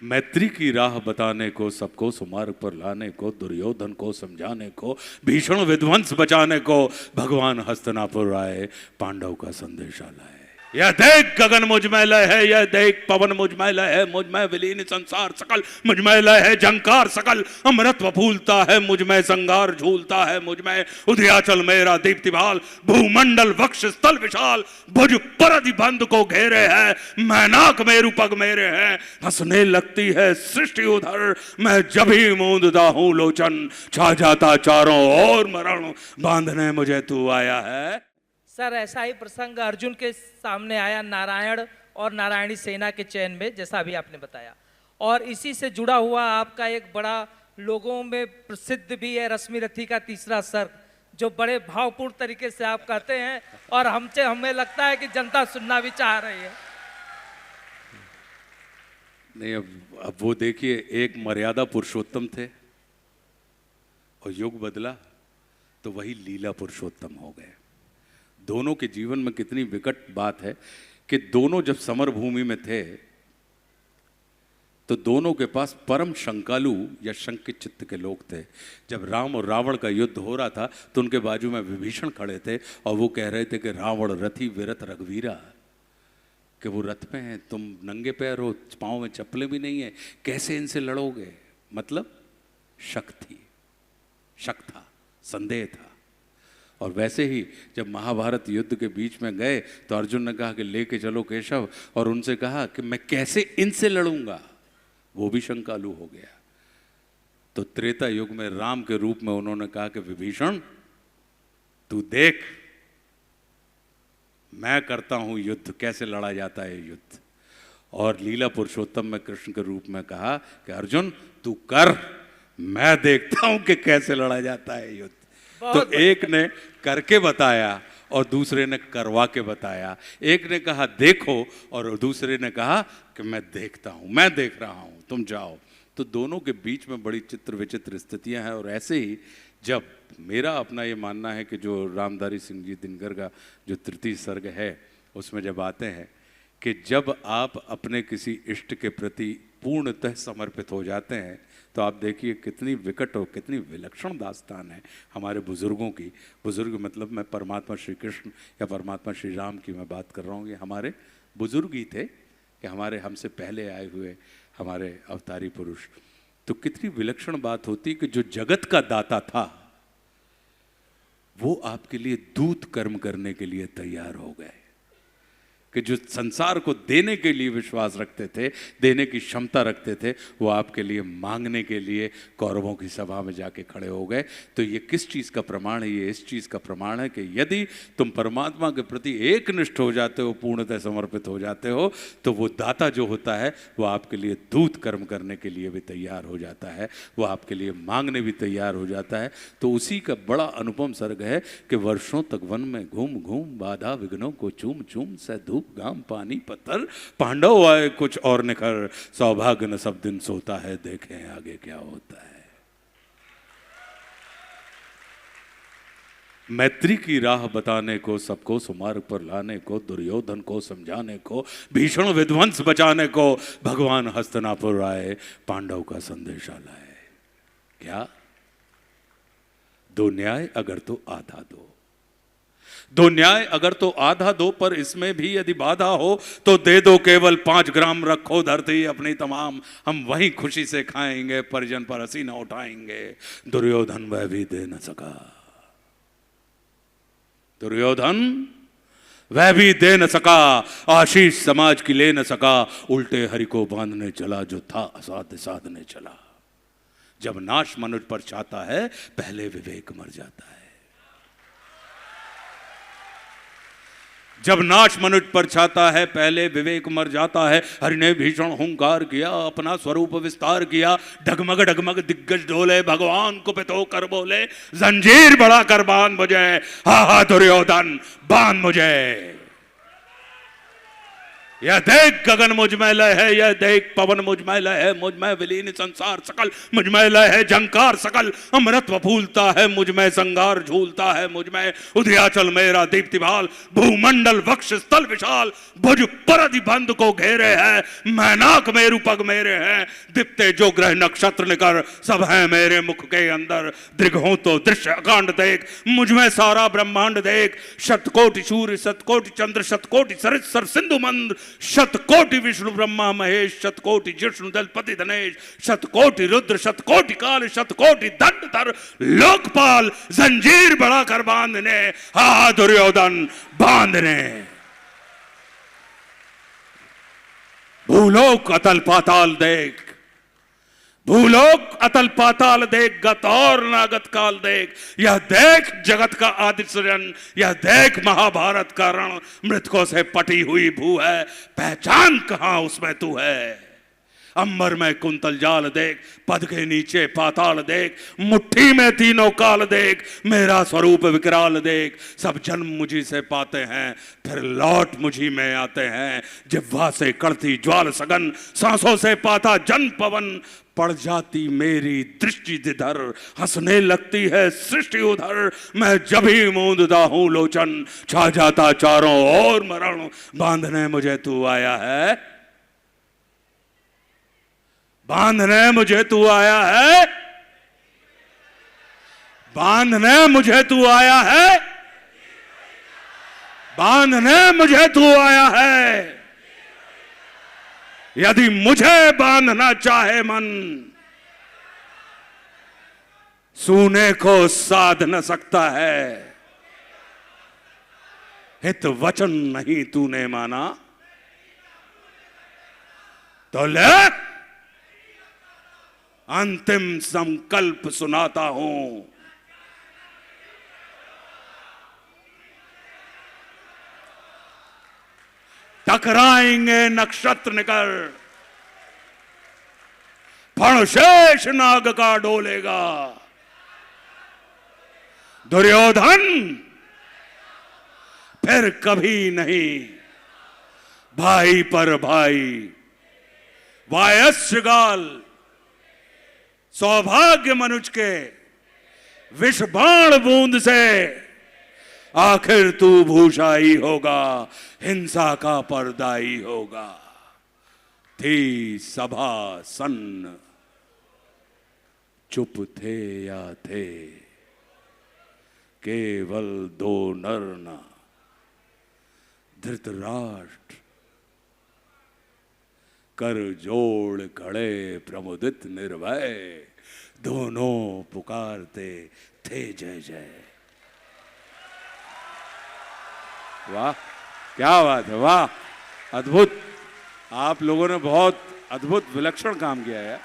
मैत्री की राह बताने को, सबको सुमार्ग पर लाने को, दुर्योधन को समझाने को, भीषण विध्वंस बचाने को भगवान हस्तिनापुर आए, पांडव का संदेशा लाए। यह देख गगन मुझ में लय है, यह देख पवन मुझ में लय है, मुझ में विलीन संसार सकल, मुझ में लय है झंकार सकल, अमृतत्व फूलता है मुझ में, संगार झूलता है मुझ में, उदयाचल मेरा दीप्तिभाल, भूमंडल वक्ष स्थल विशाल, भुज परधि बंध को घेरे है, मैनाक मेरु पग मेरे हैं, हंसने लगती है सृष्टि उधर, मैं जब ही मूंदता हूं लोचन, छा जाता चारों ओर मरण, बांधने मुझे तू आया है। सर, ऐसा ही प्रसंग अर्जुन के सामने आया नारायण और नारायणी सेना के चयन में, जैसा अभी आपने बताया, और इसी से जुड़ा हुआ आपका एक बड़ा लोगों में प्रसिद्ध भी है रश्मि रथी का तीसरा सर्ग, जो बड़े भावपूर्ण तरीके से आप कहते हैं और हमें लगता है कि जनता सुनना भी चाह रही है। नहीं, अब वो देखिए, एक मर्यादा पुरुषोत्तम थे और युग बदला तो वही लीला पुरुषोत्तम हो गए। दोनों के जीवन में कितनी विकट बात है कि दोनों जब समर भूमि में थे तो दोनों के पास परम शंकालु या शंकित चित्त के लोग थे। जब राम और रावण का युद्ध हो रहा था तो उनके बाजू में विभीषण खड़े थे और वो कह रहे थे कि रावण रथी विरथ रघुवीरा, कि वो रथ पे हैं, तुम नंगे पैर हो, पाँव में चप्पलें भी नहीं है, कैसे इनसे लड़ोगे। मतलब शक थी, शक था, संदेह था। और वैसे ही जब महाभारत युद्ध के बीच में गए तो अर्जुन ने कहा कि लेके चलो केशव, और उनसे कहा कि मैं कैसे इनसे लड़ूंगा, वो भी शंकालु हो गया। तो त्रेता युग में राम के रूप में उन्होंने कहा कि विभीषण तू देख, मैं करता हूं युद्ध, कैसे लड़ा जाता है युद्ध। और लीला पुरुषोत्तम में कृष्ण के रूप में कहा कि अर्जुन तू कर, मैं देखता हूं कि कैसे लड़ा जाता है युद्ध। तो एक ने करके बताया और दूसरे ने करवा के बताया। एक ने कहा देखो और दूसरे ने कहा कि मैं देखता हूं, मैं देख रहा हूं, तुम जाओ। तो दोनों के बीच में बड़ी चित्र विचित्र स्थितियां हैं। और ऐसे ही जब मेरा अपना ये मानना है कि जो रामधारी सिंह जी दिनकर का जो तृतीय सर्ग है उसमें जब आते हैं कि जब आप अपने किसी इष्ट के प्रति पूर्णतः समर्पित हो जाते हैं तो आप देखिए कितनी विकट और कितनी विलक्षण दास्तान है हमारे बुजुर्गों की। बुजुर्ग मतलब मैं परमात्मा श्री कृष्ण या परमात्मा श्री राम की मैं बात कर रहा हूँ। ये हमारे बुजुर्ग ही थे कि हमारे हमसे पहले आए हुए हमारे अवतारी पुरुष। तो कितनी विलक्षण बात होती कि जो जगत का दाता था वो आपके लिए दूत कर्म करने के लिए तैयार हो गए, कि जो संसार को देने के लिए विश्वास रखते थे, देने की क्षमता रखते थे, वो आपके लिए मांगने के लिए कौरवों की सभा में जाके खड़े हो गए। तो ये किस चीज़ का प्रमाण है? ये इस चीज़ का प्रमाण है कि यदि तुम परमात्मा के प्रति एकनिष्ठ हो जाते हो, पूर्णतः समर्पित हो जाते हो, तो वो दाता जो होता है वो आपके लिए दूत कर्म करने के लिए भी तैयार हो जाता है, वो आपके लिए मांगने भी तैयार हो जाता है। तो उसी का बड़ा अनुपम सर्ग है कि वर्षों तक वन में घूम घूम, बाधा विघ्नों को चूम चूम, से धूप गाम पानी पत्थर, पांडव आए कुछ और निखर, सौभाग्य न सब दिन सोता है, देखें आगे क्या होता है। मैत्री की राह बताने को, सबको सुमार्ग पर लाने को, दुर्योधन को समझाने को, भीषण विध्वंस बचाने को भगवान हस्तिनापुर आए, पांडव का संदेशा लाए। क्या? दो न्याय अगर तो आधा दो, दो न्याय अगर तो आधा दो, पर इसमें भी यदि बाधा हो तो दे दो केवल 5 ग्राम, रखो धरती अपनी तमाम, हम वहीं खुशी से खाएंगे, परिजन पर हंसी न उठाएंगे। दुर्योधन वह भी दे न सका, दुर्योधन वह भी दे न सका, आशीष समाज की ले न सका, उल्टे हरि को बांधने चला, जो था असाध्य साधने चला। जब नाश मनुष्य पर छाता है, पहले विवेक मर जाता है। जब नाश मनुष्य पर छाता है, पहले विवेक मर जाता है। हरि ने भीषण हुंकार किया, अपना स्वरूप विस्तार किया, डगमग डगमग दिग्गज डोले, भगवान कुपित होकर बोले, जंजीर बढ़ा कर बांध मुझे, हा हा दुर्योधन बांध मुझे। यह देख गगन मुझ में लय है, यह देख पवन मुझ में लय है, मुझ में विलीन संसार सकल, मुझ में लय है झंकार सकल, अमृतत्व फूलता है मुझ में, संगार झूलता है मुझ में, उदयाचल मेरा दीप्तिभाल, भूमंडल वक्ष स्थल विशाल, भुज परधि बंध को घेरे है, मैनाक मेरु पग मेरे हैं, दीप्ते जो ग्रह नक्षत्र निकर, सब है मेरे मुख के अंदर, दृघों तो दृश्य अकांड देख, मुझ में सारा ब्रह्मांड देख, शतकोटि सूर्य शतकोटि चंद्र शतकोटि सरित सर सिंधु मंद, शतकोटि विष्णु ब्रह्मा महेश, शतकोटि जिष्णु दलपति धनेश, शतकोटि रुद्र शतकोटि काल, शतकोटि दंडधर लोकपाल, जंजीर बढ़ा कर बांधने, हा दुर्योधन बांधने। भूलोक अतल पाताल देख, भूलोक अतल पाताल देख, गत और नागत काल देख, यह देख जगत का आदि सृजन, यह देख महाभारत का रण, मृतकों से पटी हुई भू है, पहचान कहां उसमें तू है। अंबर में कुंतल जाल देख, पद के नीचे पाताल देख, मुट्ठी में तीनों काल देख, मेरा स्वरूप विकराल देख, सब जन्म मुझी से पाते हैं, फिर लौट मुझी में आते हैं, जिह्वा से कड़ती ज्वाल सगन, सांसों से पाता जन पवन, पड़ जाती मेरी दृष्टि जिधर, हंसने लगती है सृष्टि उधर, मैं जब ही मूंदता हूं लोचन, छा जाता चारों ओर मरण, बांधने मुझे तू आया है, बांधने मुझे तू आया है, बांधने मुझे तू आया है, बांधने मुझे तू आया है। यदि मुझे बांधना चाहे मन, सूने को साध न सकता है, हित वचन नहीं तूने माना, तो ले अंतिम संकल्प सुनाता हूं। टकराएंगे नक्षत्र निकल, फण शेष नाग का डोलेगा, दुर्योधन फिर कभी नहीं भाई पर भाई, वायस्यगाल सौभाग्य मनुज के विष बाण बूंद से आखिर तू भूषाई होगा, हिंसा का परदाई होगा। थी सभा सन्न, चुप थे या थे केवल दो नर न, धृतराष्ट्र कर जोड़ खड़े प्रमुदित निर्भय, दोनों पुकारते थे जय जय। वाह, क्या बात है, वाह, अद्भुत। आप लोगों ने बहुत अद्भुत विलक्षण काम किया है।